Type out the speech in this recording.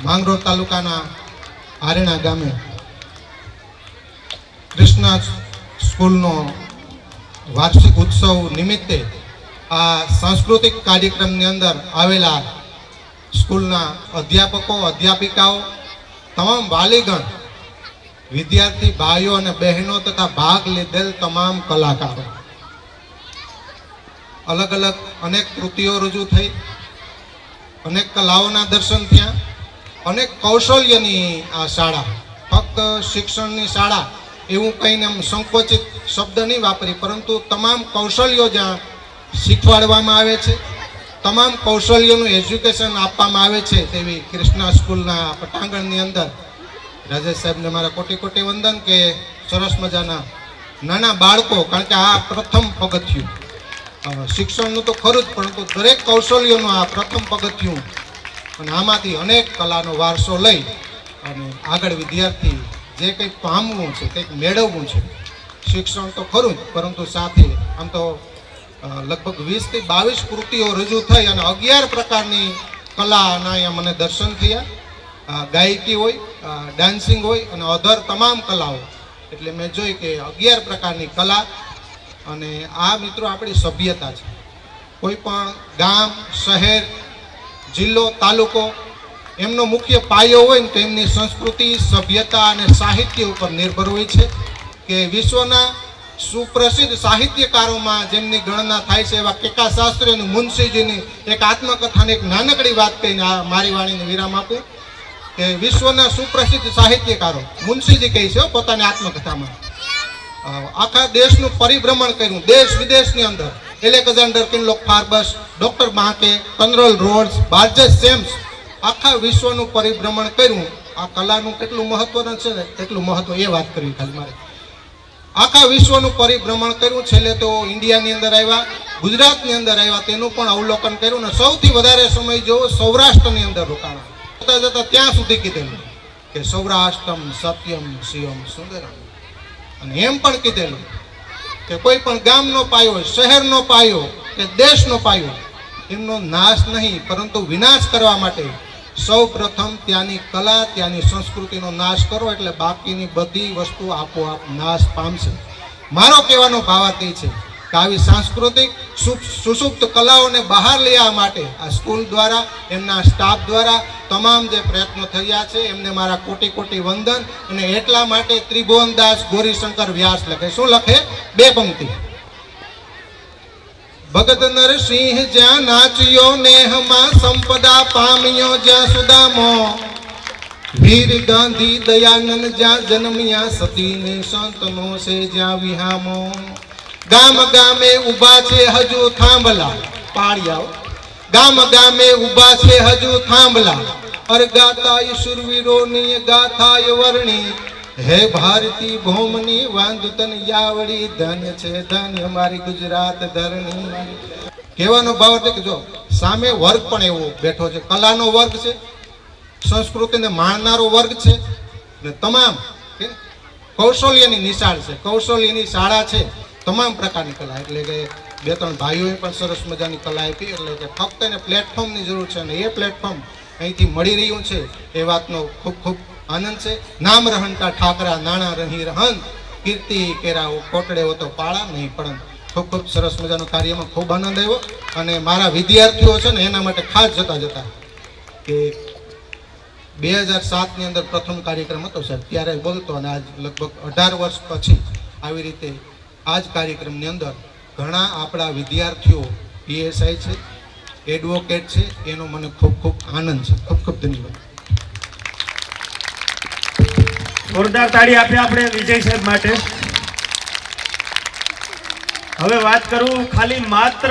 માંગરોળ તાલુકાના આરેણા ગામે કૃષ્ણા સ્કૂલનો વાર્ષિક ઉત્સવ નિમિત્તે આ સાંસ્કૃતિક કાર્યક્રમની અંદર આવેલા સ્કૂલના અધ્યાપકો, અધ્યાપિકાઓ, તમામ વાલીગણ, વિદ્યાર્થી ભાઈઓ અને બહેનો તથા ભાગ લીધેલ તમામ કલાકારો, અલગ અલગ અનેક કૃતિઓ રજૂ થઈ, અનેક કલાઓના દર્શન થયા, અનેક કૌશલ્યની આ શાળા, ફક્ત શિક્ષણની શાળા એવું કહીને સંકોચિત શબ્દ નહીં વાપરી, પરંતુ તમામ કૌશલ્યો જ્યાં શીખવાડવામાં આવે છે, તમામ કૌશલ્યોનું એજ્યુકેશન આપવામાં આવે છે તેવી કૃષ્ણા સ્કૂલના પટાંગણની અંદર રાજેશ સાહેબને મારા કોટી કોટી વંદન કે સરસ મજાના નાના બાળકો, કારણ કે આ પ્રથમ પગથિયું શિક્ષણનું તો ખરું જ, પરંતુ દરેક કૌશલ્યોનું આ પ્રથમ પગથિયું, અને આમાંથી અનેક કલાનો વારસો લઈ અને આગળ વિદ્યાર્થી જે કંઈક પામવું છે, કંઈક મેળવવું છે, શિક્ષણ તો ખરું જ, પરંતુ સાથે આમ તો લગભગ 20 થી 22 કૃતિઓ રજૂ થઈ અને 11 પ્રકારની કલાના અહીંયા મને દર્શન થયા. ગાયકી હોય, ડાન્સિંગ હોય અને અધર તમામ કલાઓ, એટલે મેં જોઈ કે 11 પ્રકારની કલા. અને આ મિત્રો આપણી સભ્યતા છે. કોઈ પણ ગામ, શહેર, જિલ્લો, તાલુકો એમનો મુખ્ય પાયો હોય ને તો એમની સંસ્કૃતિ, સભ્યતા અને સાહિત્ય ઉપર નિર્ભર હોય છે. કે વિશ્વના સુપ્રસિદ્ધ સાહિત્યકારોમાં જેમની ગણના થાય છે એવા કેકા શાસ્ત્રી અને મુનશીજીની એક આત્મકથાની એક નાનકડી વાત કહીને આ મારી વાણીને વિરામ આપું કે વિશ્વના સુપ્રસિદ્ધ સાહિત્યકારો, મુનશીજી કહે છે પોતાની આત્મકથામાં, આખા દેશનું પરિભ્રમણ કર્યું, દેશ વિદેશની અંદર. એલેક્ઝાન્ડર કિનલોક ફાર્બસ, ડોક્ટર બાકે, કનરલ રોડ્સ, બાર્જેસ સેમ્સ, આખા વિશ્વનું પરિભ્રમણ કર્યું. આ કલાનું કેટલું મહત્વનું છે ને એટલું મહત્વ એ વાત કરવી ખાલી મારે. આખા વિશ્વનું પરિભ્રમણ કર્યું, છેલ્લે તો ઇન્ડિયાની અંદર આવ્યા, ગુજરાતની અંદર આવ્યા, તેનું પણ અવલોકન કર્યું. ને સૌથી વધારે સમય જો સૌરાષ્ટ્રની અંદર રોકાણા. જતા જતા ત્યાં સુધી કીધેલું કે સૌરાષ્ટ્રમ સત્યમ શિવમ સુંદરમ. અને એમ પણ કીધેલું કે કોઈ પણ ગામનો પાયો, શહેરનો પાયો કે દેશનો પાયો, એમનો નાશ નહીં પરંતુ વિનાશ કરવા માટે સૌ પ્રથમ ત્યાંની કલા, ત્યાંની સંસ્કૃતિનો નાશ કરો, એટલે બાકીની બધી વસ્તુ આપોઆપ નાશ પામશે. મારો કહેવાનો ભાવાર્થ એ છે કે આવી સાંસ્કૃતિક સુસુપ્ત કલાઓને બહાર લેવા માટે આ સ્કૂલ દ્વારા, એમના સ્ટાફ દ્વારા તમામ જે પ્રયત્નો થયા છે એમને મારા કોટી કોટી વંદન. અને એટલા માટે ત્રિભુવનદાસ ગોરીશંકર વ્યાસ લખે, શું લખે? 2 પંક્તિ. ભગત નરસિંહ જ્યાં નાચ્યો નેહમાં સંપદા પામ્યો જ્યાં સુદામો, વીર ગાંધી દયાનંદ જ્યાં જન્મ્યા સતીને સંતનો છે જ્યાં વિહામો. ગામ ગામે ઉભા છે હજુ થાંભલા, પાળિયાઓ, ગામ ગામે ઉભા છે હજુ થાંભલા, અરગાતાય શુરવીરોની ગાથાય વર્ણી, હે ભારતી ભૌમની વાંદુતન યાવડી, ધન્ય છે ધન્ય મારી ગુજરાત ધરણી. કહેવાનો ભાવ છે કે જો સામે વર્ગ પણ એવો બેઠો છે, કલાનો વર્ગ છે, સંસ્કૃતિને માણનારો વર્ગ છે, ને તમામ કૌશલ્યની નિશાળ છે, કૌશલ્યની શાળા છે, તમામ પ્રકારની કલા. એટલે કે 2-3 ભાઈઓએ પણ સરસ મજાની કલા આપી. એટલે કે ફક્ત એને પ્લેટફોર્મની જરૂર છે અને એ પ્લેટફોર્મ અહીંથી મળી રહ્યું છે એ વાતનો ખૂબ ખૂબ આનંદ છે. નામ રહનકા ઠાકરા નાણા રહી રહન, કીર્તિ કેરાઓ કોટડે હો તો પાળા નહીં પણ. ખૂબ ખૂબ સરસ મજાનો કાર્યમાં ખૂબ આનંદ આવ્યો. અને મારા વિદ્યાર્થીઓ છે ને એના માટે ખાસ જતા જતા કે 2007ની અંદર પ્રથમ કાર્યક્રમ હતો સાહેબ, ત્યારે બોલતો, અને આજ લગભગ 18 વર્ષ પછી આવી રીતે આ જ કાર્યક્રમની અંદર ઘણા આપણા વિદ્યાર્થીઓ પીએસઆઈ છે, એડવોકેટ છે, એનો મને ખૂબ ખૂબ આનંદ છે. ખૂબ ખૂબ ધન્યવાદ. જોરદાર તાળી આપીએ આપણે વિજય સાહેબ માટે. હવે વાત કરું ખાલી માત્ર